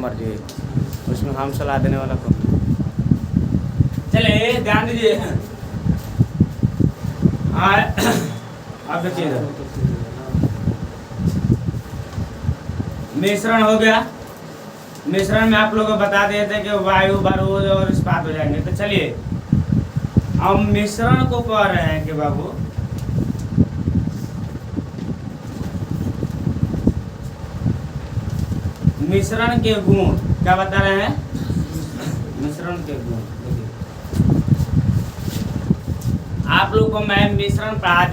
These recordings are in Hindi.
मर्जी है, उसमें हम सलाह देने वाला कौन। चलिए ध्यान दीजिए। अब देखिए मिश्रण हो गया। मिश्रण में आप लोगों को बता दिए थे कि वायु, बारूद और इस्पात हो जाएंगे। तो चलिए अब मिश्रण को कह रहे हैं कि बाबू मिश्रण के गुण क्या बता रहे हैं। मिश्रण के गुण देखिए, आप लोग को मैं मिश्रण पढ़ा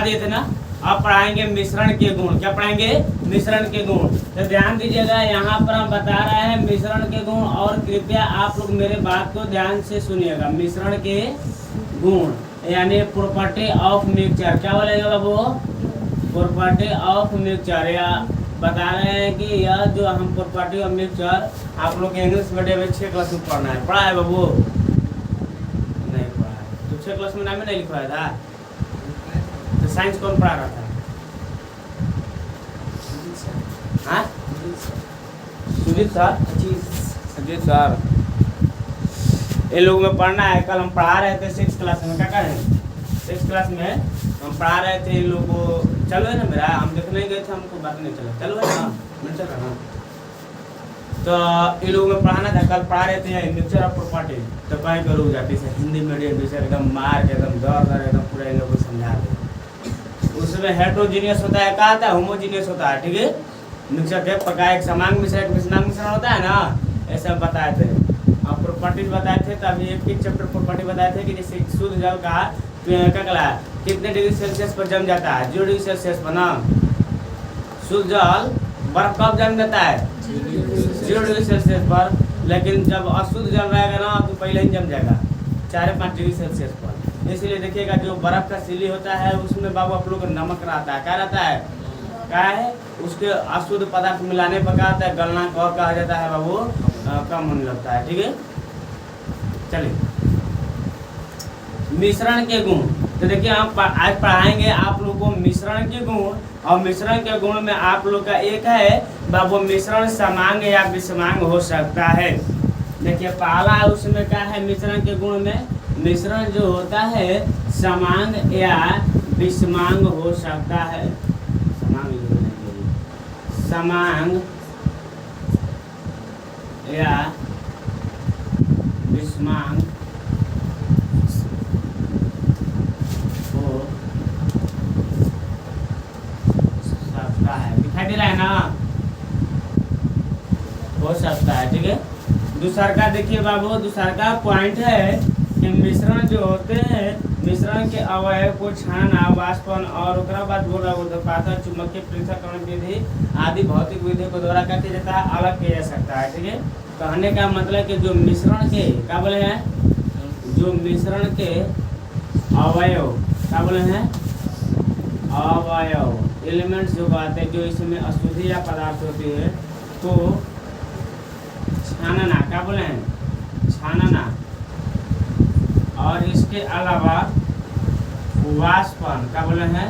दिए थे ना। अब पढ़ाएंगे मिश्रण के गुण। क्या पढ़ाएंगे? मिश्रण के गुण। तो ध्यान दीजिएगा, यहाँ पर हम बता रहे हैं मिश्रण के गुण, और कृपया आप लोग मेरे बात को ध्यान से सुनिएगा। मिश्रण के गुण यानी प्रॉपर्टी ऑफ मिक्सचर। क्या बोलेगा बाबू? Property of mixture. या बता रहे हैं कि यह जो हम प्रॉपर्टी ऑफ मिक्सचर आप लोग इंग्लिश मीडियम में 6 क्लास में पढ़ना है। पढ़ा है बाबू? नहीं पढ़ा है। तो 6 क्लास में नाम नहीं लिखवाया था। तो साइंस कौन पढ़ा रहा था? हाँ, सुजीत सर। सुजीत सर, ये लोगों में पढ़ना है। कल हम पढ़ा रहे थे 6 क्लास में। क्या करें? 6 क्लास में हम पढ़ा रहे थे इन लोगों को। चलो है ना मेरा, हम देखने गए थे, हमको बात नहीं चला। चलो है ना, मिल चल रहा। तो इन लोगों में पढ़ाना था। कल पढ़ा रहे थे मिक्सचर ऑफ प्रॉपर्टी। तो कहीं पर रुक जाती है हिंदी मीडियम विषय एकदम मार के एकदम दर एकदम पूरा इन लोगों को समझा दे। उसमें हेट्रोजीनियस होता है, कहा था होमोजीनियस होता है। ठीक है, मिक्सचर के प्रकार एक समांग मिश्रण, एक विषमांग मिश्रण होता है ना, ऐसा बताए थे। अब प्रॉपर्टीज बताए थे, तब एक चैप्टर प्रॉपर्टी बताए थे कि जैसे शुद्ध जल का क्या कहला कितने डिग्री सेल्सियस पर जम जाता है? 0 डिग्री सेल्सियस पर ना। शुद्ध जल बर्फ कब जम जाता है? 0 डिग्री सेल्सियस पर। लेकिन जब अशुद्ध जल रहेगा ना तो पहले ही जम जाएगा 4-5 डिग्री सेल्सियस पर। इसलिए देखिएगा जो बर्फ का सिली होता है उसमें बाबू आप लोग नमक रहता है। क्या रहता है? क्या है? उसके अशुद्ध पदार्थ मिलाने पर क्या होता है? गलनांक और कहा जाता है बाबू कम होने लगता है। ठीक है, चलिए मिश्रण के गुण। तो देखिए हम आज पढ़ाएंगे आप लोगों को मिश्रण के गुण। और मिश्रण के गुण में आप लोग का एक है बाबू मिश्रण समांग या विषमांग हो सकता है। देखिए पहला उसमें क्या है मिश्रण के गुण में? मिश्रण जो होता है समांग या विषमांग हो सकता है। समांग या विषमांग हो सकता है। दिखाई दे रहा है ना? हो सकता है। ठीक है, दूसरा का देखिए बाबू, दूसरा का पॉइंट है कि मिश्रण जो होते हैं, मिश्रण के अवयव को छानना, वाष्पन और उसके बाद बोला ऊर्ध्वपातन, चुंबकीय पृथक्करण विधि आदि भौतिक विधियों के द्वारा क्या किया जाता है? अलग किया जा सकता है। ठीक है, कहने का मतलब कि जो मिश्रण के क्या बोले हैं? जो मिश्रण के अवयव क्या बोले हैं? अवयव एलिमेंट्स जो कहते हैं, जो इसमें अशुद्धि या पदार्थ होती है तो छानना। क्या बोले हैं? छानना। और इसके अलावा वाष्पन। क्या बोले हैं?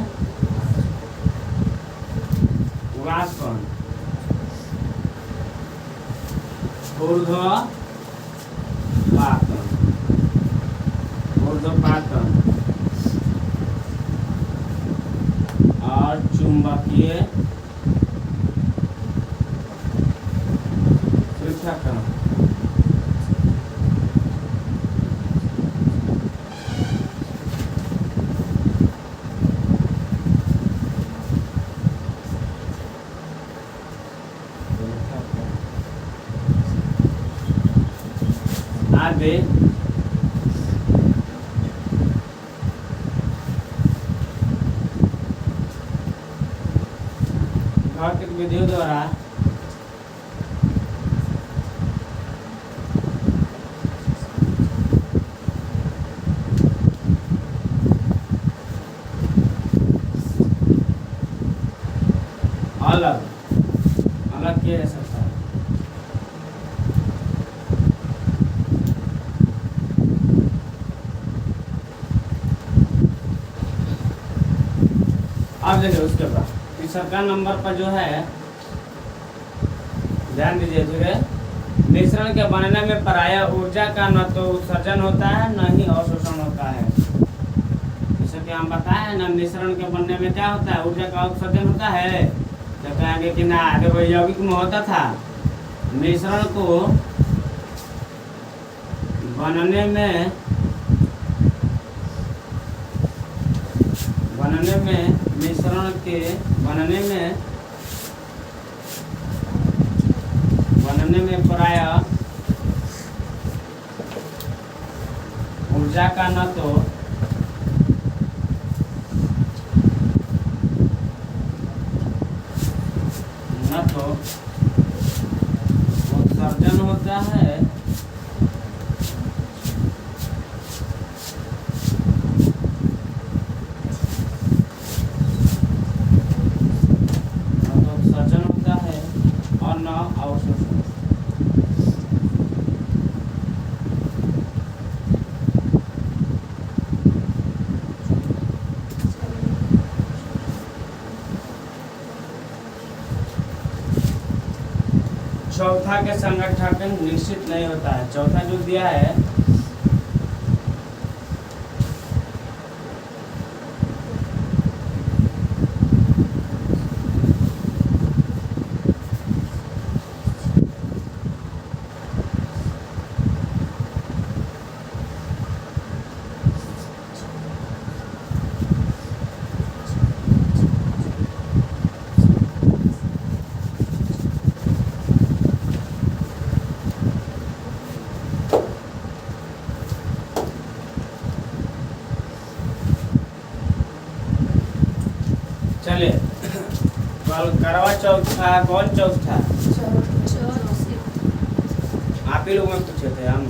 वाष्पन। ऊर्ध्वपातन। और चुंबकीय पृथक्करण। आगे भौतिक विधियों द्वारा अलग अलग किया जा सकता है। अब देखिए उसके बाद तीसरा नंबर पर जो है ध्यान दीजिए। ठीक है, मिश्रण के बनने में पराया ऊर्जा का न तो उत्सर्जन होता है न ही अवशोषण होता है। जैसे कि हम बताए ना, मिश्रण के बनने में क्या होता है, ऊर्जा का उत्सर्जन होता है। तो कहेंगे कि ना, देखो यौगिक में होता था, मिश्रण को बनने में मिश्रण के बनने में प्राय ऊर्जा का न तो उत्सर्जन होता है और न अवशोषण। चौथा के संगठन निश्चित नहीं होता है। चौथा जो दिया है, चलिए करवा चौथ था, कौन चौथ था? आप ही लोग में पूछे थे हम।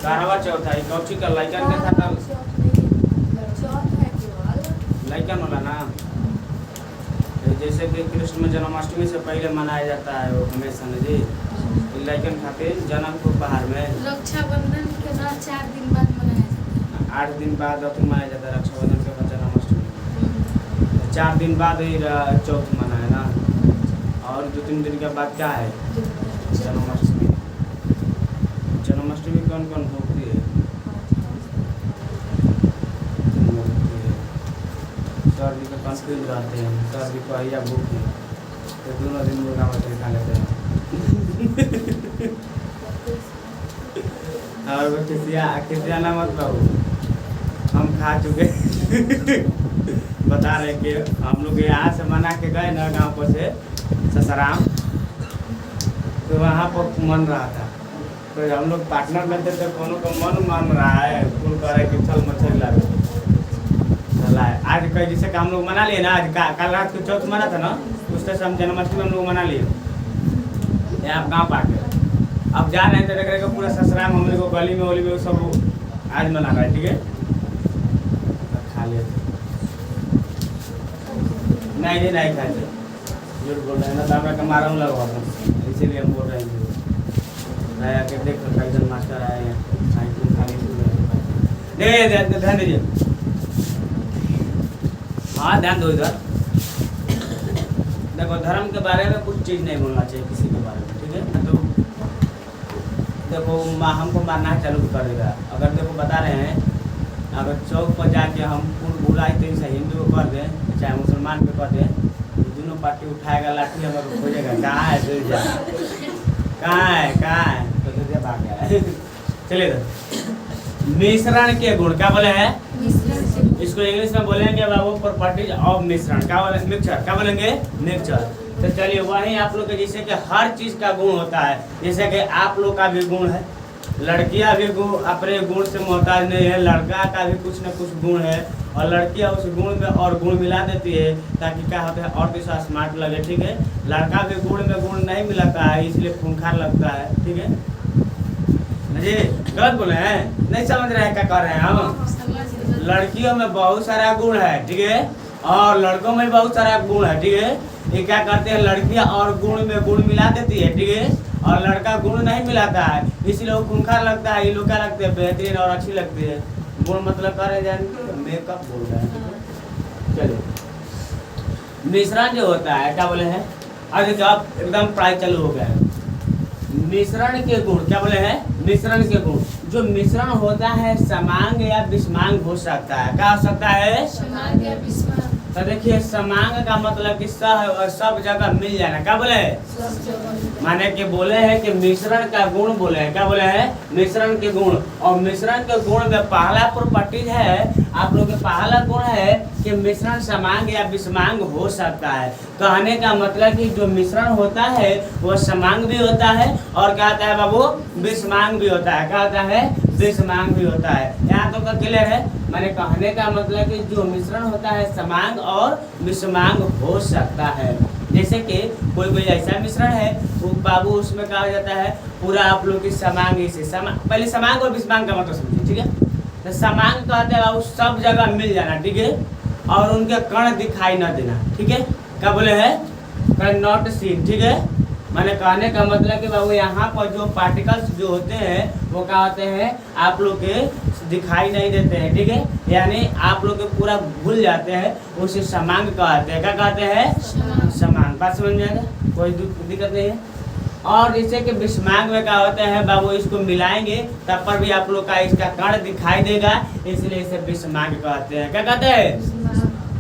करवा चौथ था, कौची का लाइकन के था, लाइकन वाला ना। जैसे कि कृष्ण जन्माष्टमी से पहले मनाया जाता है वो हमेशा न जी, लाइकन खातिर जन्मपुर पहाड़ में रक्षाबंधन के बाद 4 दिन बाद मनाया जाता है। 8 दिन बाद मनाया जाता है रक्षाबंधन के बाद जन्माष्टमी। 4 दिन बाद ही चौथ मना है ना, और 2-3 दिन के बाद क्या है, जन्माष्टमी। जन्माष्टमी कौन कौन भोगती है? सर जी को कंफ्यूज रहते हैं, सर जी को आइया भूख है तो दोनों दिन मुर्गा मछली खा लेते हैं। और वो किसिया ना मत बाबू, हम खा चुके। बता रहे कि हम लोग यहाँ से मना के गए ना गांव पर से ससराम, तो वहाँ पर मन रहा था, तो हम लोग पार्टनर में थे, तो कोनो को मन रहा है फुल करे कि चल मछली ला है। आज कहीं जैसे कि हम लोग मना लिए ना, आज कल रात को चौथ मना था ना, उस तरह से हम जन्माष्टमी हम लोग मना लिए यहाँ गाँव पाके। अब जा रहे हैं तो देख रहे पूरा ससराम हम लोग गली में ओली में सब आज मना रहा है, ठीक है। खा लिए नहीं जी, नहीं खाए थे, झूठ बोल रहे हैं ना, तो आपका मारा हूँ लगा, इसीलिए हम बोल रहे हैं कि देख कैसन मास्टर आए हैं, ध्यान दीजिए। हाँ ध्यान दो इधर। देखो धर्म के बारे में कुछ चीज़ नहीं बोलना चाहिए किसी के बारे में, ठीक है। तो देखो हमको मारना है चालू कर देगा। अगर देखो बता रहे हैं, अगर चौक पर जाके हम फूल बुलाई तो इसे हिंदू को कर दें चाहे मुसलमान को कर दें, तो दोनों पार्टी उठाएगा लाठी हमें खोजेगा, कहाँ है दूर जा, कहाँ है तो दूर भाग गया। चलिए मिश्रण के गुण क्या बोले हैं, इसको इंग्लिश में बोलेंगे बाबू प्रॉपर्टीज ऑफ मिश्रण, क्या बोलेंगे, मिक्सचर, क्या बोलेंगे, मिक्सचर। तो चलिए वही आप लोग के जैसे कि हर चीज का गुण होता है, जैसे कि आप लोग का भी गुण है, लड़कियां भी गुण अपने गुण से मोहताज नहीं है, लड़का का भी कुछ न कुछ गुण है, और लड़कियां उस गुण में और गुण मिला देती है ताकि क्या होता है और दूसरा स्मार्ट लगे, ठीक है। लड़का भी गुण में गुण नहीं मिलाता है इसलिए खूंखार लगता है, ठीक है जी। गलत बोले हैं, नहीं समझ रहे हैं क्या कर रहे हैं हम। लड़कियों में बहुत सारा गुण है, ठीक है, और लड़कों में बहुत सारा गुण है, ठीक है। ये क्या करते हैं, लड़कियां और गुण में गुण मिला देती है, ठीक है, और लड़का गुण नहीं मिलाता है इसलिए वो खूंखार लगता है। ये लोग क्या लगते हैं, बेहतरीन और अच्छी लगती है। गुण मतलब कर रहे हैं मेकअप बोल रहे हैं। चलिए मिश्रण जो होता है क्या बोले हैं, और देखिए अब एकदम पढ़ाई चालू हो गया है। मिश्रण के गुण क्या बोले हैं? मिश्रण के गुण। जो मिश्रण होता है समांग या विषमांग हो सकता है। क्या हो सकता है? समांग या विषमांग। तो देखिए समांग का मतलब कि सब जगह मिल जाना। क्या बोले? सब जगह। माने कि बोले हैं कि मिश्रण का गुण बोले हैं। क्या बोले हैं? मिश्रण के गुण। और मिश्रण के गुण में पहला प्रॉपर्टी है आप लोग के पहला गुण है कि मिश्रण समांग या विषमांग हो सकता है। कहने का मतलब कि जो मिश्रण होता है वो समांग भी होता है और क्या होता है बाबू? विषमांग भी होता है। क्या होता है? विषमांग भी होता है। यहाँ तो क्लियर है। मैंने कहने का मतलब कि जो मिश्रण होता है समांग और विषमांग हो सकता है। जैसे कि कोई ऐसा मिश्रण है वो बाबू उसमें कहा जाता है पूरा आप लोग की समांग से पहले समांग और विषमांग का मतलब समझिए। ठीक है, तो समांग कहते हैं बाबू सब जगह मिल जाना। ठीक है, और उनके कण दिखाई न देना। ठीक है, क्या बोले हैं? कण नॉट सीन। ठीक है, मैंने कहने का मतलब कि बाबू यहाँ पर जो पार्टिकल्स जो होते हैं वो क्या होते हैं आप लोग के दिखाई नहीं देते हैं। ठीक है, यानी आप लोग के पूरा भूल जाते हैं, उसे समांग कहते हैं। क्या कहते हैं? समांग। बात समझ में आएगा? कोई दिक्कत नहीं है। और जैसे कि विषमांग में क्या होता है बाबू, इसको मिलाएंगे तब पर भी आप लोग का इसका कण दिखाई देगा, इसलिए इसे विषमांग कहते हैं। क्या कहते हैं?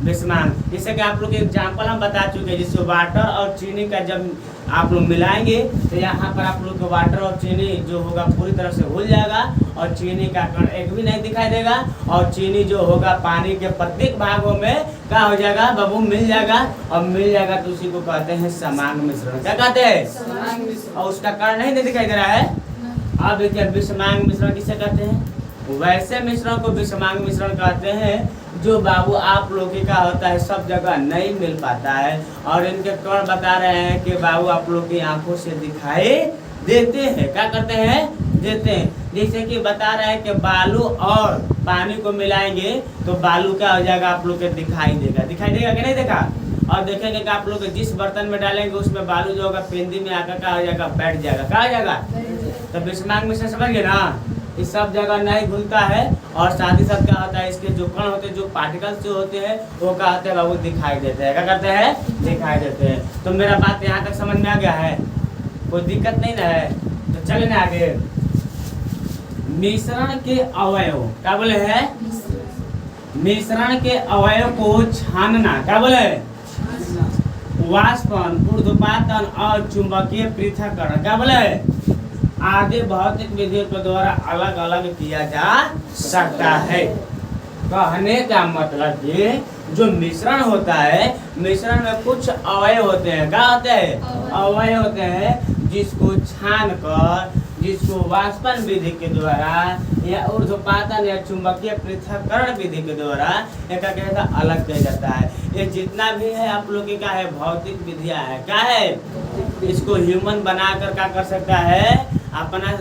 विषमांग। जैसे कि आप लोग के एग्जाम्पल हम बता चुके हैं, जिससे वाटर और चीनी का जब आप लोग मिलाएंगे तो यहाँ पर आप लोग को वाटर और चीनी जो होगा पूरी तरह से घुल जाएगा और चीनी का कण एक भी नहीं दिखाई देगा और चीनी जो होगा पानी के प्रत्येक भागों में क्या हो जाएगा बाबू? मिल जाएगा। और मिल जाएगा तो उसी को कहते हैं समांग मिश्रण। क्या कहते हैं? और उसका कण नहीं दिखाई दे रहा है। अब देखिए विषमांग मिश्रण किसे कहते हैं? वैसे मिश्रण को विषमांग मिश्रण कहते हैं जो बाबू आप लोग का होता है सब जगह नहीं मिल पाता है और इनके कण बता रहे हैं कि बाबू आप लोग की आंखों से दिखाई देते हैं। क्या करते हैं? देते हैं। जैसे कि बता रहे हैं कि बालू और पानी को मिलाएंगे तो बालू क्या हो जाएगा आप लोग के दिखाई देगा। दिखाई देगा कि नहीं देखा? और देखेंगे कि आप लोग जिस बर्तन में डालेंगे उसमें बालू जो होगा पेंदी में आकर क्या हो जाएगा? बैठ जाएगा। क्या हो जाएगा? तो विषमांग मिश्रण समझ गए ना? इस सब जगह नहीं घुलता है और साथ ही साथ क्या होता है इसके जो कण होते हैं जो पार्टिकल्स जो होते हैं वो क्या होते हैं बाबू? दिखाई देते हैं। क्या करते हैं? दिखाई देते हैं। तो मेरा बात यहाँ तक समझ में आ गया है? कोई दिक्कत नहीं ना है? तो चले ना आगे। मिश्रण के अवयव क्या बोले हैं? मिश्रण के अवयव को छानना। क्या बोले? वाष्पन, ऊर्ध्वपातन और चुंबकीय पृथक्करण। क्या बोले? आदि भौतिक विधियों के द्वारा अलग अलग किया जा सकता है। कहने का मतलब ये जो मिश्रण होता है मिश्रण में कुछ अवयव होते हैं। क्या होते हैं? अवयव होते हैं जिसको छान कर, जिसको वाष्पन विधि के द्वारा या ऊर्ध्वपातन या चुंबकीय पृथक्करण विधि के द्वारा एक अलग किया जाता है। ये जितना भी है आप लोग का है भौतिक विधियां है। क्या है? इसको ह्यूमन बनाकर क्या कर सकता है? अपना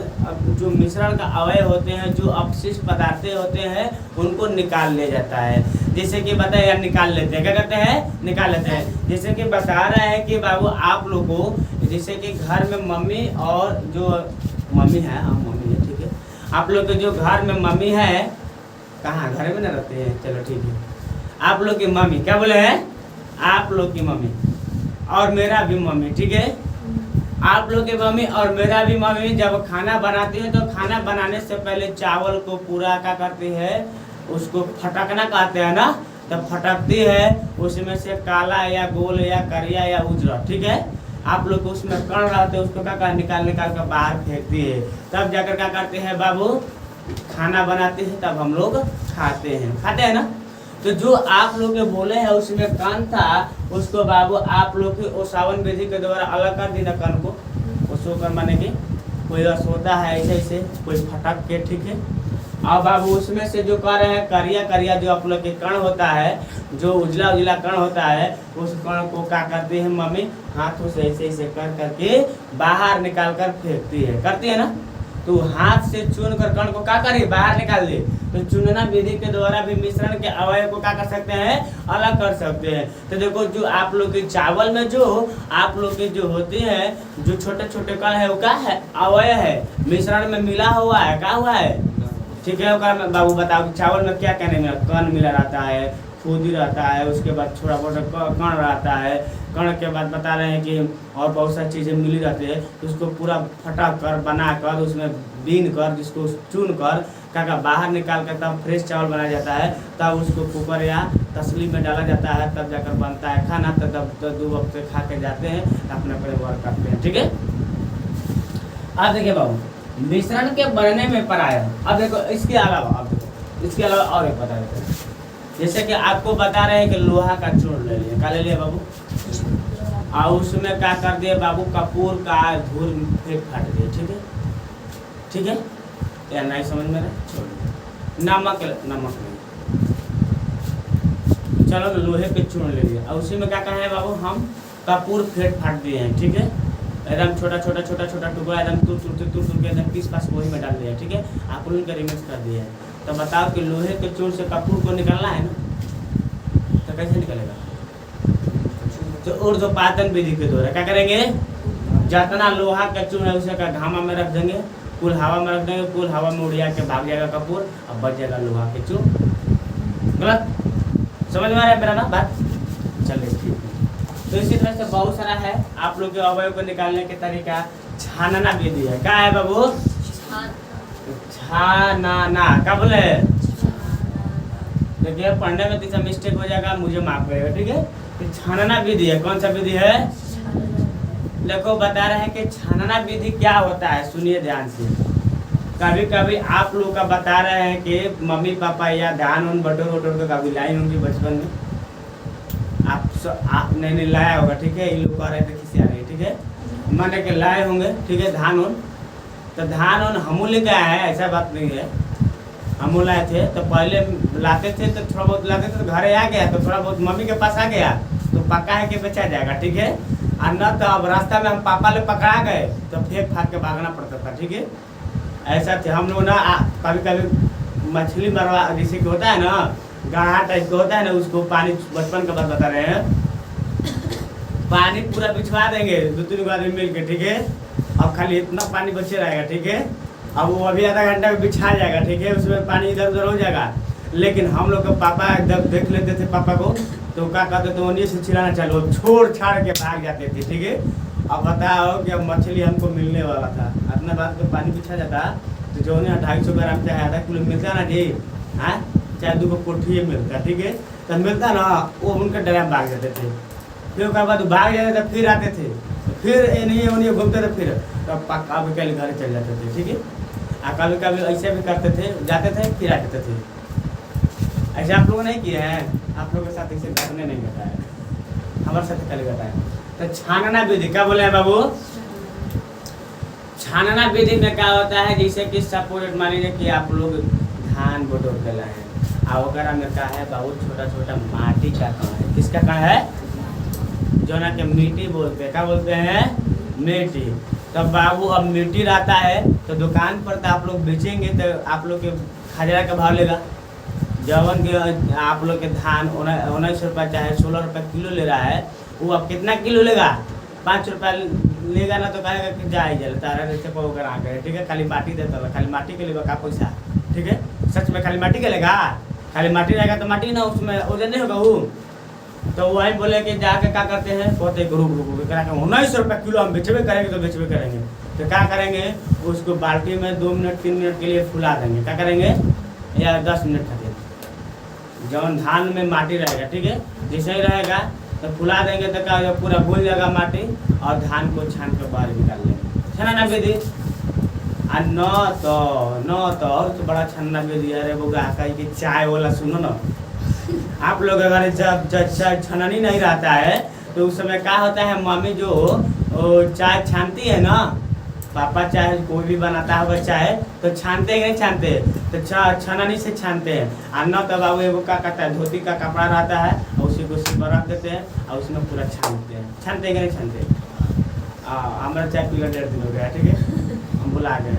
जो मिश्रण का अवयव होते हैं जो अपशिष्ट पदार्थ होते हैं उनको निकाल ले जाता है। जैसे कि बताया निकाल लेते हैं। क्या करते हैं? निकाल लेते हैं। जैसे कि बता रहे हैं कि बाबू आप लोग को जैसे कि घर में मम्मी और जो मम्मी है, हाँ मम्मी है, ठीक है, आप लोग के जो घर में मम्मी है, कहाँ घर में ना रहते हैं, चलो ठीक है, आप लोग की मम्मी क्या बोले हैं? आप लोग की मम्मी और मेरा भी मम्मी। ठीक है, आप लोग की मम्मी और मेरा भी मम्मी जब खाना बनाती है तो खाना बनाने से पहले चावल को पूरा क्या करती है? उसको फटकना कहते हैं ना, तब फटकती है उसमें से काला या गोल या करिया या उजरा। ठीक है, आप लोग उसमें कण रहते हैं उसको क्या निकाल कर बाहर फेंकती है, तब जाकर क्या करते हैं बाबू? खाना बनाते हैं, तब हम लोग खाते हैं ना। तो जो आप लोग के बोले हैं उसमें कण था उसको बाबू आप लोग के ओसावन विधि के द्वारा अलग कर दी ना कण को। उसको कण माने कि कोई रस होता है ऐसे ऐसे कोई फटक के। ठीक है, और बाबू उसमें से जो कह रहे हैं करिया करिया जो आप लोग के कण होता है, जो उजला उजला कण होता है, उस कण को क्या करती है मम्मी? हाथों से ऐसे ऐसे कर करके बाहर निकाल कर फेंकती है। करती है ना, तो हाथ से चुन कर कण को क्या करिए? बाहर निकाल दे। तो चुनना विधि के द्वारा भी मिश्रण के अवयव को क्या कर सकते हैं? अलग कर सकते हैं। तो देखो जो आप लोग के चावल में जो आप लोग के जो होती है जो छोटे छोटे कण है वो क्या है? अवयव है, मिश्रण में मिला हुआ है। क्या हुआ है? ठीक है, बाबू बताओ चावल में क्या कहने में कण मिला रहता है? खुदी रहता है, उसके बाद थोड़ा बहुत कण रहता है, कण के बाद बता रहे हैं कि और बहुत सारी चीज़ें मिली रहती है, तो उसको पूरा फटा कर बना कर उसमें बीन कर जिसको चुन कर का बाहर निकाल कर तब फ्रेश चावल बनाया जाता है, तब उसको कुकर या तसली में डाला जाता है, तब जाकर बनता है खाना। तब 2 वक्त से खा के जाते हैं, अपना परिवार करते हैं। ठीक है, अब देखिए बाबू मिश्रण के बनने में पराया। अब देखो इसके अलावा, अब देखो इसके अलावा और एक बता देते हैं, जैसे कि आपको बता रहे हैं कि लोहा का चूर्ण ले लिए, क्या ले लिया बाबू, और उसमें क्या कर दिए बाबू, कपूर का धूल फेंक फाट दिए। ठीक है, ठीक है, या नहीं समझ में रहे, छोड़। नमक नहीं, चलो लोहे के चूर्ण ले लिए, और उसी में क्या कहे हैं बाबू, हम कपूर फेंक फाट दिए हैं। ठीक है, एकदम छोटा छोटा टुकड़ा एकदम तुर के एकदम पीस पास वही में डाल दिया। ठीक है, आप उनका रिमिक्स कर दिया है। तो बताओ कि लोहे के चूर्ण से कपूर को निकालना है ना, तो कैसे निकलेगा, तो ऊर्ध्वपातन विधि के द्वारा क्या करेंगे, जितना लोहा का चूर्ण है उसे का घामा में रख देंगे, कुल हवा में रख देंगे, कुल हवा में उड़िया के भाग जाएगा कपूर, अब बच जाएगा लोहा के चूर्ण। गलत समझ में आ रहा है मेरा ना बात, चलिए ठीक है। तो इसी तरह से बहुत सारा है आप लोग के अवयव को निकालने के तरीका, छानना विधि है। क्या है बाबू, छानना, क्या बोले, देखिए पढ़ने में तीसरा मिस्टेक हो जाएगा, मुझे माफ करेगा। ठीक है, तो छानना विधि है, कौन सा विधि है, देखो बता रहे हैं कि छानना विधि क्या होता है, सुनिए ध्यान से। कभी कभी आप लोग का बता रहे हैं कि मम्मी पापा या धान उन बटोर के कभी लाई होंगी बचपन में, आप नहीं लाया होगा। ठीक है, ये लोग कह रहे थे किसी आ रही, ठीक है, माने के लाए होंगे। ठीक है, धान उन, तो धान उन हमू लेके आए हैं, ऐसा बात नहीं है, हमू लाए थे। तो पहले लाते थे तो थोड़ा बहुत लाते थे, तो घरे आ गया तो थोड़ा बहुत मम्मी के पास आ गया तो पका है कि बेचा जाएगा। ठीक है, और न तो अब रास्ता में हम पापा ले पकड़ा गए तो फेंक फाक के भागना पड़ता था। ठीक है, ऐसा थे हम लोग ना। कभी कभी मछली मरवा जैसे कि होता है ना, गाढ़ा टाइप का होता है ना, उसको पानी बचपन का बात बता रहे हैं, पानी पूरा बिछवा देंगे 2-3 आदमी मिल के। ठीक है, अब खाली इतना पानी बचे रहेगा। ठीक है, अब वो अभी आधा घंटा में बिछा जाएगा। ठीक है, उसमें पानी इधर उधर हो जाएगा, लेकिन हम लोग का पापा जब देख लेते थे पापा को तो क्या कहते थे, उन्हीं से चिल्लाना चालू, छोड़ छाड़ के भाग जाते थे। ठीक है, अब बताओ कि अब मछली हमको मिलने वाला था, अपना बात को पानी बिछा जाता तो जो उन्हें 250 ग्राम चाहे आधा किलो मिलता ना जी, हाँ, चाहे 2 कोठी मिलता। ठीक है, तो मिलता ना, वो उनके डरा में भाग जाते थे। फिर उसके बाद भाग जाते थे, फिर आते थे, फिर नहीं उन्हें घूमते थे, फिर तब पक्का कल घर चले जाते थे। ठीक है, कभी कभी ऐसे भी करते थे, जाते थे फिर आते थे। ऐसे आप लोग नहीं किए हैं, आप लोगों के साथ ऐसे करने नहीं बताया, हमारे साथ कल बताया। तो छानना विधि क्या बोले हैं बाबू, छानना विधि में क्या होता है, जैसे कि सपोज मान लीजिए कि आप लोग धान बटोर के लाए हैं, और वगैरह में क्या है बाबू, छोटा छोटा माटी का कण है, किसका कण है, जो ना कि मिट्टी बोलते हैं, क्या बोलते हैं, मिट्टी। तब बाबू अब मिट्टी रहता है तो दुकान पर तो आप लोग बेचेंगे तो आप लोग के खजरा का भाव लेगा, जवन के आप लोग के धान 19 रुपये चाहे 16 रुपये किलो ले रहा है, वो अब कितना किलो लेगा, 5 रुपया लेगा ना, तो कहेगा कि जा ही जल तारा जैसे को अगर आ गए। ठीक है, खाली माटी देता है, खाली माटी के लेगा का पैसा। ठीक है, सच में खाली माटी के लेगा, खाली माटी रहेगा तो माटी ना, उसमें वजन नहीं होगा वो। तो वही बोले कि जाके क्या करते हैं, कहते रुक 19 रुपये किलो हम बेचबे करेंगे तो बेचबे करेंगे। तो क्या करेंगे, उसको बाल्टी में 2 मिनट 3 मिनट के लिए फुला देंगे, क्या करेंगे, या 10 मिनट खाते जब धान में माटी रहेगा। ठीक है, जैसे ही रहेगा तो फुला देंगे तो क्या पूरा घुल जाएगा माटी, और धान को छान के बाहर निकाल लेंगे। छानना विधि न तो और तो बड़ा छानना विधि है। वो गाय की चाय वाला सुनो ना, आप लोग अगर जब छननी नहीं रहता है तो उस समय क्या होता है, मम्मी जो चाय छानती है ना, पापा चाहे कोई भी बनाता होगा चाय, तो छानते हैं नहीं छानते, तो छननी से छानते हैं। और न तो बाबू वो क्या कहता है, धोती का कपड़ा रहता है और उसी को सिर पर रख देते हैं और उसमें पूरा छानते हैं। छानते हैं नहीं छानते, हमारा चाय पीला 1.5 दिन हो गया। ठीक है, हम बुला गए,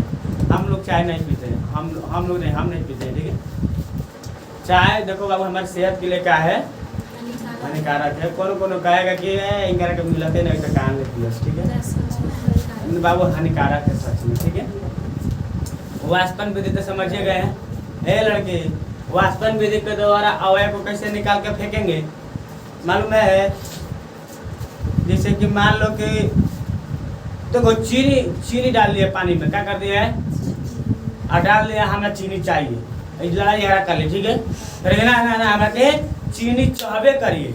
हम लोग चाय नहीं पीते, हम लोग नहीं, हम नहीं पीते। ठीक है, चाय देखो बाबू हमारी सेहत के लिए क्या है, हानिकारक है। कौन कहेगा कि इनका के मिलते नहीं तो कान ले पियस। ठीक है बाबू, हानिकारक है सच में। ठीक है, वाष्पन विधि तो समझे गए हैं। ए लड़की, वाष्पन विधि के द्वारा अवयव को कैसे निकाल के फेंकेंगे मालूम है? जैसे कि मान लो कि देखो चीनी डाल दिया पानी में, क्या कर दिया है और डाल दिया हमें चीनी चाहिए, लड़ाई हरा कर ले, ठीक है? फिर ना हमें के चीनी चाहबे करिए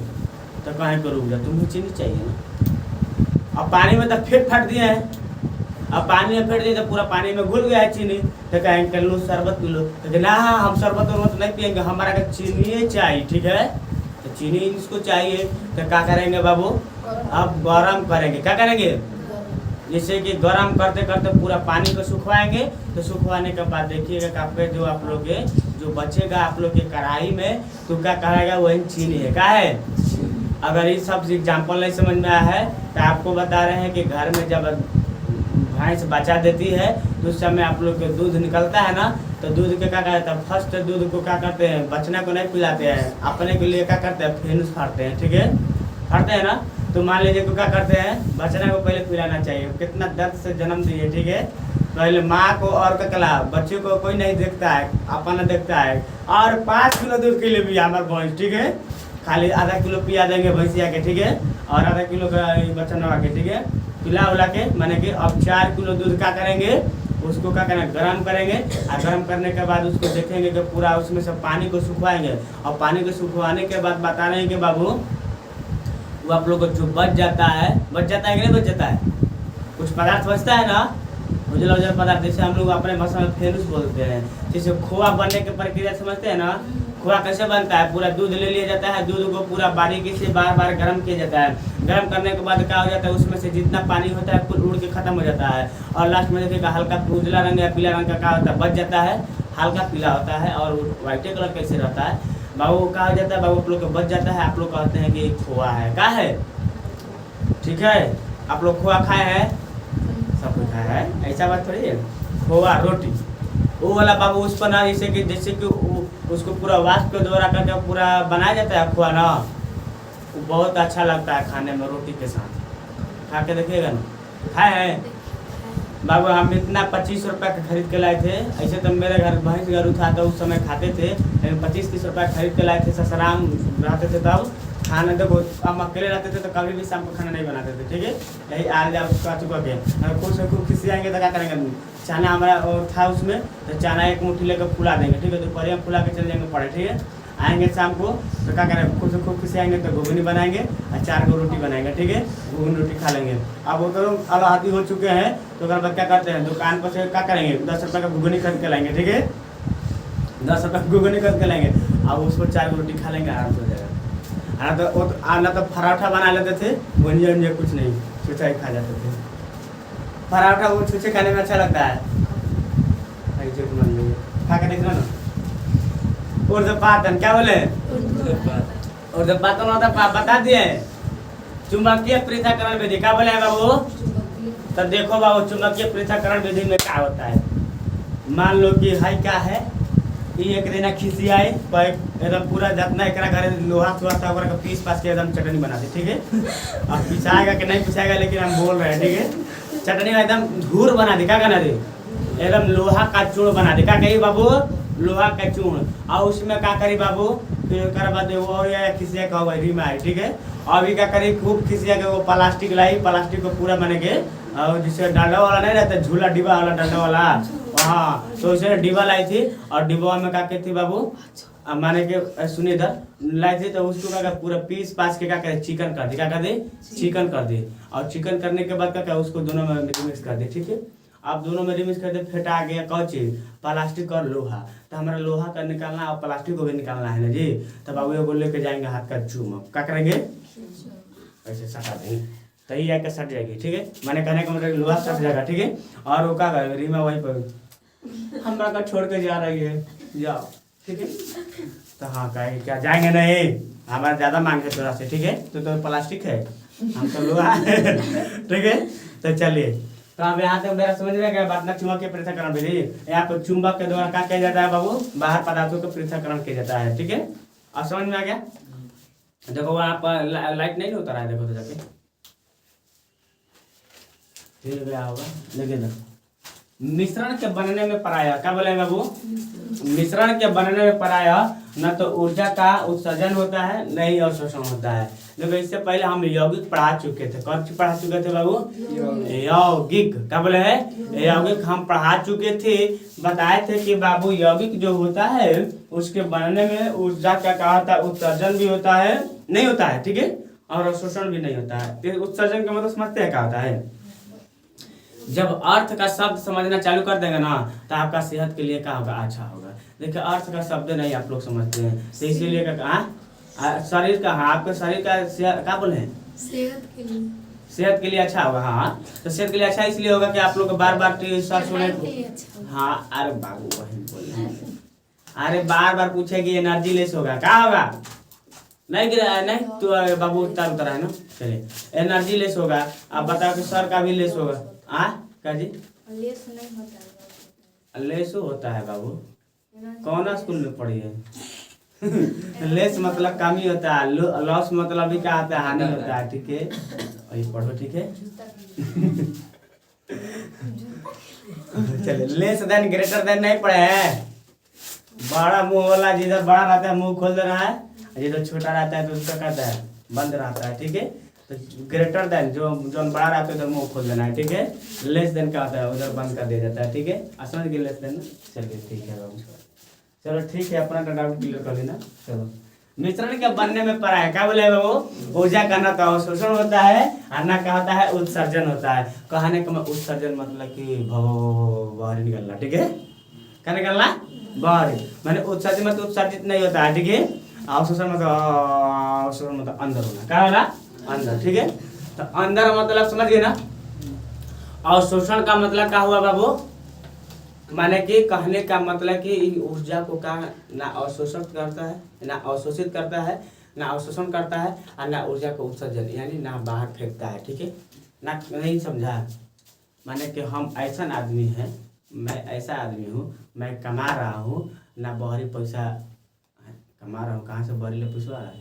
तो कहीं पर रुक जा, तुम्हें चीनी चाहिए ना। अब पानी में तो फेंट फट दिए हैं, अब पानी में फेंट दिए तो पूरा पानी में घुल गया है चीनी, तो कहेंगे कर लो शरबत पी लो, तो ना हम शरबत वरबत नहीं पियेंगे, हमारा का चीनी चाहिए, ठीक है? तो चीनी इसको चाहिए तो क्या करेंगे बाबू? अब गरम करेंगे, क्या करेंगे? जैसे कि गरम करते करते पूरा पानी को सुखवाएंगे, तो सुखवाने के बाद देखिएगा कि आपके जो आप लोग के जो बचेगा आप लोग के कढ़ाई में, तो क्या कहेगा वही चीनी है, क्या है? अगर ये सब एग्जाम्पल नहीं समझ में आया है तो आपको बता रहे हैं कि घर में जब भैंस बच्चा देती है तो उस समय आप लोग के दूध निकलता है ना, तो दूध के क्या करते हैं? फर्स्ट दूध को क्या करते हैं? बचना को नहीं पिलाते हैं, अपने के लिए क्या करते हैं? फेनुस फाड़ते हैं, ठीक है? फाड़ते हैं ना, तो मान लीजिए को क्या करते हैं? बचना को पहले पिलाना चाहिए, कितना दर्द से जन्म दिए, ठीक है? पहले माँ को और ककला बच्चे को कोई नहीं देखता है, अपना देखता है, और 5 किलो दूध के लिए भी हमारे भैंस, ठीक है? खाली आधा किलो पिया देंगे भैंसिया के, ठीक है? और आधा किलो का बच्चा नवा के, ठीक है? पिला उला के माने कि अब 4 किलो दूध क्या करेंगे? उसको क्या करेंगे? गर्म करेंगे, और गर्म करने के बाद उसको देखेंगे कि पूरा उसमें से पानी को सुखवाएंगे, और पानी को सुखवाने के बाद बता रहे हैं कि बाबू वो आप लोग को जो बच जाता है कि नहीं बच जाता है? कुछ पदार्थ बचता है ना, उजला उजला पदार्थ, जैसे हम लोग अपने भाषा में फेनुस बोलते हैं। जैसे खोआ बनने की प्रक्रिया समझते हैं ना? खोआ कैसे बनता है? पूरा दूध ले लिया जाता है, दूध को पूरा बारीकी से बार बार गर्म किया जाता है, गर्म करने के बाद क्या हो जाता है? उसमें से जितना पानी होता है कुल उड़ के खत्म हो जाता है, और लास्ट में देखिएगा हल्का उजला रंग या पीला रंग का क्या होता है? बच जाता है, हल्का पीला होता है, और व्हाइट कलर कैसे रहता है बाबू? क्या हो जाता है बाबू? आप लोग को बच जाता है, आप लोग कहते हैं कि खोआ है, क्या है? ठीक है? आप लोग खोआ खाए हैं? सब कुछ खाया है, ऐसा बात थोड़ी है। खोआ रोटी वो वाला बाबू उस पर ना, जैसे कि उसको पूरा वाष्प के द्वारा करके पूरा बनाया जाता है खोआ ना, वो बहुत अच्छा लगता है खाने में रोटी के साथ, खा के देखिएगा ना। खाए हैं बाबू? हम इतना 25 रुपये का खरीद के लाए थे, ऐसे तो मेरे घर भैंस गरू था तो उस समय खाते थे, लेकिन 25-30 रुपये खरीद के लाए थे, ससुराम रहते थे तब खाना। देखो हम अकेले रहते थे तो कभी भी शाम को खाना नहीं बनाते थे, ठीक है? यही आ जाए उसका चुका के खुश से खूब खिसी आएंगे तो क्या करेंगे? चना हमारा था उसमें, तो चना एक मुट्ठी लेकर फुला देंगे, ठीक है? दोपहर में फुला के चले जाएंगे पड़े, ठीक है? आएंगे शाम को तो क्या करेंगे? खुद से खूब खिसी आएंगे तो घुगनी बनाएंगे और 4 को रोटी बनाएंगे, ठीक है? घुगनी रोटी खा लेंगे। अब वो तो अलाहादी हो चुके हैं, तो अगर बाद क्या करते हैं? दुकान पर से क्या करेंगे? 10 रुपये का घुगनी खरीद के लाएंगे, ठीक है? 10 रुपये का घुगनी खरीद के लाएंगे, अब उसको 4 को रोटी खा लेंगे, आराम से हो जाएगा। ना तो पराठा बना लेते थे, गुंजिया उंजिया कुछ नहीं, छुछा ही खा जाते थे। पराठा वो छुछे खाने में अच्छा लगता है, खा के देखना ना। उर्ध्वपातन क्या बोले? उर्ध्वपातन होता बता दिए। चुंबकीय पृथक्करण विधि क्या बोले बाबू? तो देखो बाबू चुंबकीय पृथक्करण विधि में क्या होता है? मान लो कि हाई क्या है, ये एक दिन खिसी आए एकदम पूरा जितना एक घर लोहा सोहा था का पीस पास के एकदम चटनी बना दी, ठीक है? अब पिसाएगा कि नहीं पिसाएगा, लेकिन हम बोल रहे हैं, ठीक है? चटनी में एकदम धूर बना दी, क्या करना दी? एकदम लोहा का चूर्ण बना दी, क्या कही बाबू? लोहा का चूर्ण। और उसमें क्या करी बाबू? फिर कर बाद वो खिसिया का हुआ रीमा है, ठीक है? अभी क्या करी? खूब खिसिया के वो प्लास्टिक लाई, प्लास्टिक को पूरा बने के, और जिससे डंडा वाला नहीं रहता, झूला डिब्बा वाला डंडा वाला, हाँ, तो उसे डिब्बा लाई थी, और डिब्बा में क्या कहती बाबू? माने के सुनिए इधर लाई थी, तो उसको क्या पूरा पीस पास के क्या करे? चिकन कर दी, क्या कर दे? चिकन कर दी। और चिकन करने के बाद क्या उसको दोनों में मिक्स कर दी, ठीक है? आप दोनों में रिमिक्स कर दे, फेटा गया कौन चीज? प्लास्टिक और लोहा। तो हमारा लोहा का निकालना और प्लास्टिक को भी निकालना है ना जी। तो बाबू ये बोल लेके जाएंगे हाथ का चूम, क्या करेंगे? ऐसे सटा देंगे, तो ये आके सट जाएगी, ठीक है? मैंने कहने का मतलब लोहा सट जाएगा, ठीक है? और वो क्या करेगा? रीमा वहीं पर हमारा का छोड़ के जा रही है, जाओ, ठीक है? तो हाँ कहेंगे क्या जाएंगे नहीं, हमारा ज़्यादा मांग है थोड़ा से, ठीक है? तो प्लास्टिक है, हम तो लोहा है, ठीक है? तो चलिए, तो अब यहाँ तक मेरा समझ में गया बात ना। चुंबकीय पृथक्करण विधि, यहाँ पर चुंबक के द्वारा क्या किया जाता है बाबू? बाहर पदार्थों को पृथक्करण किया जाता है, ठीक है? अब समझ में आ गया? देखो वहाँ पर लाइट नहीं होता रहा है, देखो तो जाके फिर गया होगा, लेकिन मिश्रण के बनने में पराया, क्या बोले बाबू? मिश्रण के बनने में पराया न तो ऊर्जा का उत्सर्जन होता है न ही अवशोषण होता है। देखो इससे पहले हम यौगिक पढ़ा चुके थे। कौन सी पढ़ा चुके थे बाबू? यौगिक। क्या बोले है? यौगिक हम पढ़ा चुके थे। बताए थे कि बाबू यौगिक जो होता है उसके बनने में ऊर्जा का कहा था उत्सर्जन भी होता है, नहीं होता है, ठीक है, और अवशोषण भी नहीं होता है। तो उत्सर्जन का मतलब समझते हैं क्या होता है? जब अर्थ का शब्द समझना चालू कर देंगे ना तो आपका सेहत के लिए क्या होगा? अच्छा होगा। देखिए अर्थ का शब्द नहीं आप लोग समझते हैं तो इसीलिए शरीर का, हाँ आपके शरीर का क्या बोले हैं? सेहत के लिए। सेहत के लिए अच्छा होगा। हाँ तो सेहत के लिए अच्छा इसलिए होगा कि आप लोग को बार बार सर्च होने। हाँ अरे बाबू वही बोले, अरे बार बार पूछेगी एनर्जी लेस होगा, क्या होगा? नहीं गिरा नहीं तो बाबू उतर है ना। चलिए एनर्जी लेस होगा। आप बताओ कि सर का भी लेस होगा? क्या जी? लेस नहीं होता है। लेस होता है बाबू, कौन स्कूल में पढ़ी है? लेस मतलब कमी होता है, लॉस मतलब भी क्या होता है? हानि होता है, ठीक है, वही पढ़ो, ठीक है। चलिए लेस देन ग्रेटर देन नहीं पढ़े हैं। बड़ा मुंह वाला जिधर बड़ा रहता है मुंह खोल देना है, जिधर छोटा रहता है तो उसका कहता है बंद रहता है, ठीक है। तो ग्रेटर देन जो बड़ा रहता है उधर मुंह खोल देना है, ठीक है। लेस देन क्या होता है? उधर बंद कर दिया जाता है, ठीक है। समझ गए लेस देन ना? चलिए ठीक है बाबू, चलो ठीक है, अपना डाउट क्लियर कर लेना। चलो मिश्रण के बनने में पड़ा है, क्या बोले वो? ऊर्जा का ना तो अवशोषण होता है और ना क्या होता है? उत्सर्जन होता है। कहने का उत्सर्जन मतलब कि बाहर निकलना, ठीक है। क्या निकलना? बाहर। मैंने उत्सर्जन मतलब उत्सर्जित नहीं होता है, ठीक है। अवशोषण मतलब अंदर होना, क्या होना? अंदर, ठीक है। तो अंदर मतलब समझ गए ना। अवशोषण का मतलब क्या हुआ बाबू? माने कि कहने का मतलब कि ऊर्जा को का ना अवशोषित करता है, ना अवशोषित करता है, ना अवशोषण करता है और ना ऊर्जा को उत्सर्जन यानी ना बाहर फेंकता है, ठीक है ना। नहीं समझा? माने कि हम ऐसा आदमी हैं, मैं ऐसा आदमी हूँ, मैं कमा रहा हूँ ना बाहरी पैसा कमा रहा हूँ। कहाँ से बाहरी ले पैसा आ रहा है?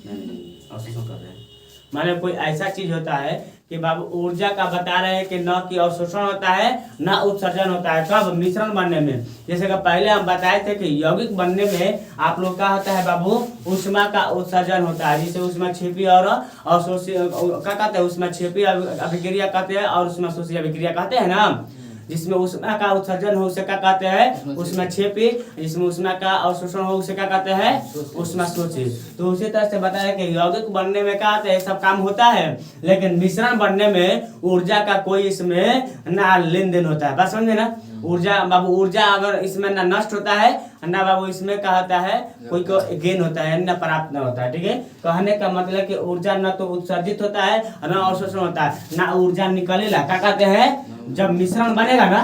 नहीं अवशोषण कर रहे हैं। माने कोई ऐसा चीज होता है कि बाबू ऊर्जा का बता रहे हैं कि न कि अवशोषण होता है न उत्सर्जन होता है। कब? मिश्रण बनने में। जैसे कि पहले हम बताए थे कि यौगिक बनने में आप लोग का होता है बाबू ऊष्मा का उत्सर्जन होता है, जिसे ऊष्मा क्षेपी और अवशोषी क्या कहते हैं? ऊष्मा क्षेपी अभिक्रिया कहते हैं और ऊष्मा शोषी अभिक्रिया कहते हैं ना। जिसमें ऊष्मा का उत्सर्जन हो उसे क्या कहते हैं? ऊष्मा क्षेपी। जिसमें ऊष्मा का अवशोषण हो उसे क्या कहते हैं? ऊष्मा शोषी। तो उसी तरह से बताया कि यौगिक बनने में क्या होता है? सब काम होता है, लेकिन मिश्रण बनने में ऊर्जा का कोई इसमें ना लेन देन होता है। बात समझे ना? ऊर्जा बाबू, ऊर्जा अगर इसमें ना नष्ट होता है ना बाबू इसमें क्या होता है? कोई को गेन होता है ना प्राप्त ना होता है, ठीक है। कहने का मतलब कि ऊर्जा न तो उत्सर्जित होता है न अवशोषण होता है, ना ऊर्जा निकलेगा। क्या कहते हैं? जब मिश्रण बनेगा ना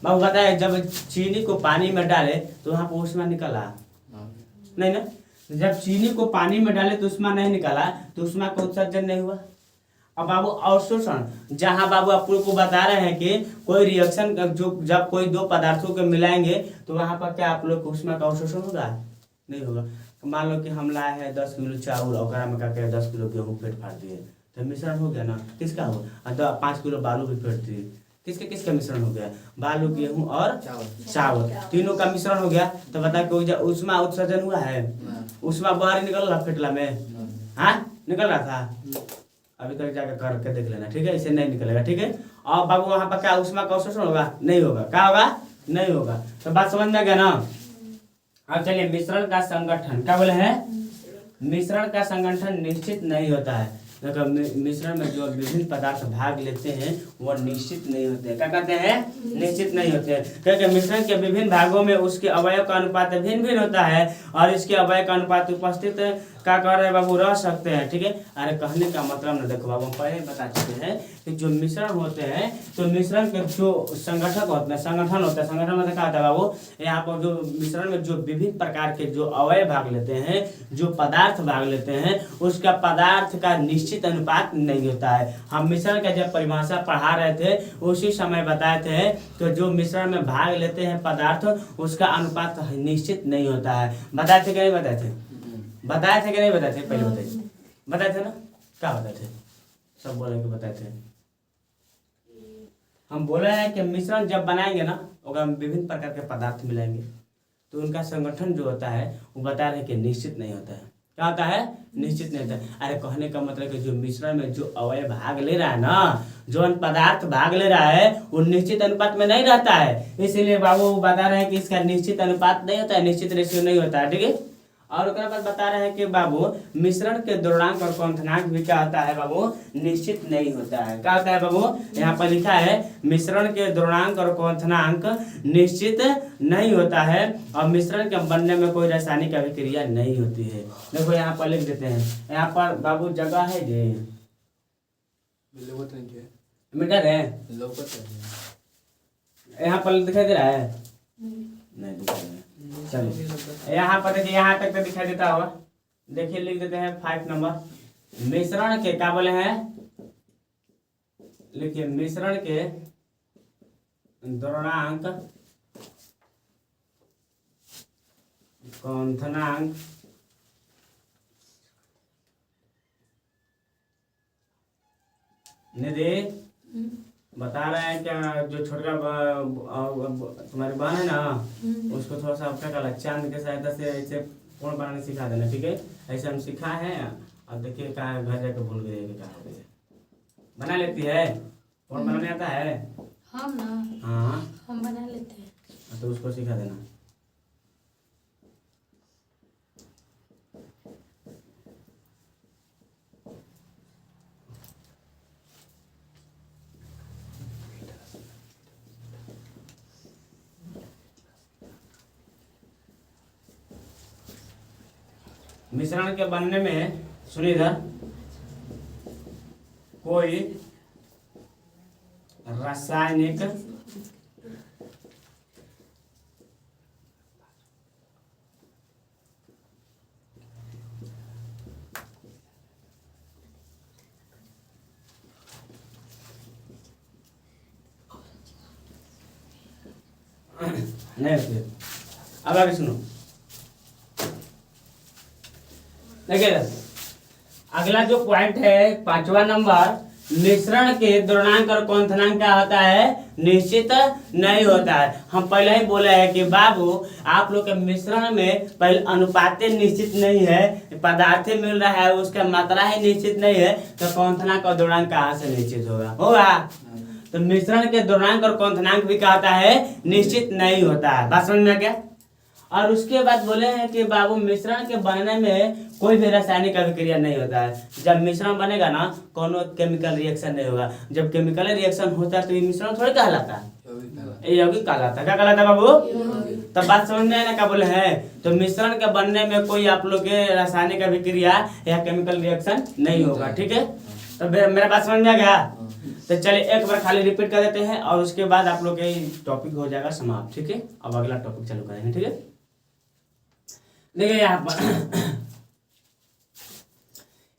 बाबू बताए, जब चीनी को पानी में डाले तो वहाँ पर ऊष्मा निकला नहीं ना। जब चीनी को पानी में डाले तो ऊष्मा नहीं निकला, तो ऊष्मा का उत्सर्जन नहीं हुआ। अब बाबू अवशोषण, जहाँ बाबू आप लोग को बता रहे हैं कि कोई रिएक्शन जो जब कोई दो पदार्थों को मिलाएंगे तो वहाँ पर क्या आप लोग को ऊष्मा का अवशोषण होगा? नहीं होगा। मान लो कि हम लाए हैं 10 किलो चावल और में क्या करें 10 किलो गेहूँ पेट फाड़ दिए, तो मिश्रण हो गया ना। किसका हो? 5 किलो बालू भी फेंट दिए, किसका मिश्रण हो गया? बालू, गेहूं और चावल, तीनों का मिश्रण हो गया। तो बता कि ऊष्मा उत्सर्जन हुआ है? ऊष्मा बाहर निकल रहा फेटला में? हाँ निकल रहा था। अभी तक जाकर करके देख लेना, ठीक है। इसे नहीं निकलेगा, ठीक है। और बाबू वहां पर क्या ऊष्मा का अवशोषण होगा? नहीं होगा। क्या होगा? नहीं होगा। तो बात समझ में गया ना। अब चलिए मिश्रण का संगठन, क्या बोले हैं? मिश्रण का संगठन निश्चित नहीं होता है। देखो मिश्रण में जो विभिन्न पदार्थ भाग लेते हैं वो निश्चित नहीं होते। क्या कहते हैं? निश्चित नहीं होते। क्योंकि मिश्रण के विभिन्न भागों में उसके अवयव का अनुपात भिन्न भिन्न होता है और इसके अवयव का अनुपात उपस्थित क्या कर रहे बाबू? रह सकते हैं, ठीक है। अरे कहने का मतलब ना, देखो बाबू पहले बता चुके हैं कि जो मिश्रण होते हैं तो मिश्रण के जो संगठक होते हैं, संगठन होता है। संगठन में क्या होता है बाबू? यहाँ पर जो मिश्रण में जो विभिन्न प्रकार के जो अवयव भाग लेते हैं, जो पदार्थ भाग लेते हैं, उसका पदार्थ का निश्चित अनुपात नहीं होता है। हम मिश्रण का जब परिभाषा पढ़ा रहे थे उसी समय बताए थे तो जो मिश्रण में भाग लेते हैं पदार्थ उसका अनुपात निश्चित नहीं होता है। बताए थे कि नहीं बताए थे? बताए थे कि नहीं बताए थे? पहले बताइए। बताए थे ना? क्या बताए थे? सब बोले कि बताए थे। हम बोले हैं कि मिश्रण जब बनाएंगे ना होगा हम विभिन्न प्रकार के पदार्थ मिलाएंगे तो उनका संगठन जो होता है वो बता रहे हैं कि निश्चित नहीं होता है। क्या होता है? निश्चित नहीं होता है। अरे कहने का मतलब कि जो मिश्रण में जो अवयव भाग ले रहा है ना, जो पदार्थ भाग ले रहा है वो निश्चित अनुपात में नहीं रहता है। इसीलिए बाबू बता रहे हैं कि इसका निश्चित अनुपात नहीं होता है, निश्चित रेशियो नहीं होता है। ठीक है। और उसके बाद बता रहे हैं कि बाबू मिश्रण के द्रव्यंक और क्वथनांक भी क्या होता है बाबू? निश्चित नहीं होता है। क्या होता है बाबू? यहाँ पर लिखा है मिश्रण के द्रव्यंक और क्वथनांक निश्चित नहीं होता है और मिश्रण के बनने में कोई रासायनिक अभिक्रिया नहीं होती है। देखो यहाँ पर लिख देते हैं, यहाँ पर बाबू जगह है जी मीटर है, यहाँ पर दिखाई दे रहा है? नहीं दिखाई दे रहा है। चलिए यहाँ पर देखिए, यहाँ तक तो दिखाई देता होगा। देखिए लिख देते हैं 5 नंबर। मिश्रण के क्या बोले हैं? लिखिए मिश्रण के द्रव्यंक क्वथनांक निधि बता रहे हैं क्या जो छोटा तुम्हारी बहन है ना उसको थोड़ा सा अपना कला चांद के सहायता से ऐसे कोण बनाने सिखा देना। ठीक है। ऐसे हम सिखा है और देखिए कहाँ घर जाकर भूल गए कि कहाँ हो गए। बना लेती है? कोण बनाने आता है? हम ना, हाँ हम बना लेते हैं। तो उसको सिखा देना। मिश्रण के बनने में सुनिए इधर, कोई रासायनिक नहीं होती है। अब आगे सुनो, देखिए अगला जो पॉइंट है 5वां नंबर, मिश्रण के द्रव्यंक और क्वथनांक क्या होता है? निश्चित नहीं होता है। हम पहले ही बोले हैं कि बाबू आप लोग के मिश्रण में पहले अनुपात निश्चित नहीं है, पदार्थ मिल रहा है उसका मात्रा ही निश्चित नहीं है, तो क्वथनांक और द्रव्यंक कहाँ से निश्चित होगा? तो मिश्रण के द्रव्यंक और क्वथनांक भी क्या होता है? निश्चित नहीं होता है। बात समझ में आ गया? और उसके बाद बोले हैं कि बाबू मिश्रण के बनने में कोई भी रासायनिक अभिक्रिया नहीं होता है। जब मिश्रण बनेगा ना कोनो केमिकल रिएक्शन नहीं होगा। जब केमिकल रिएक्शन होता है तो ये मिश्रण थोड़ी कहलाता है, यौगिक कहलाता है। क्या कहलाता है बाबू? तब बात समझ में आया ना क्या बोले हैं? तो मिश्रण के बनने में कोई आप लोग के रासायनिक अभिक्रिया या केमिकल रिएक्शन नहीं होगा। ठीक है। तो मेरा बात समझ में आ गया? तो चलिए एक बार खाली रिपीट कर देते हैं और उसके बाद आप लोग के टॉपिक हो जाएगा समाप्त। ठीक है। अब अगला टॉपिक चालू करेंगे। ठीक है। देखिए यहाँ पर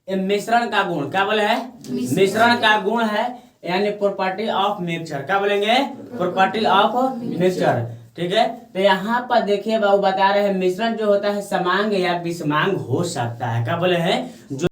ये मिश्रण का गुण क्या बोले है? मिश्रण का गुण है यानी प्रॉपर्टी ऑफ मिक्सचर। क्या बोलेंगे? Property of mixture. ठीक है। तो यहाँ पर देखिए बाबू बता रहे हैं मिश्रण जो होता है समांग या विषमांग हो सकता है। क्या बोले हैं? जो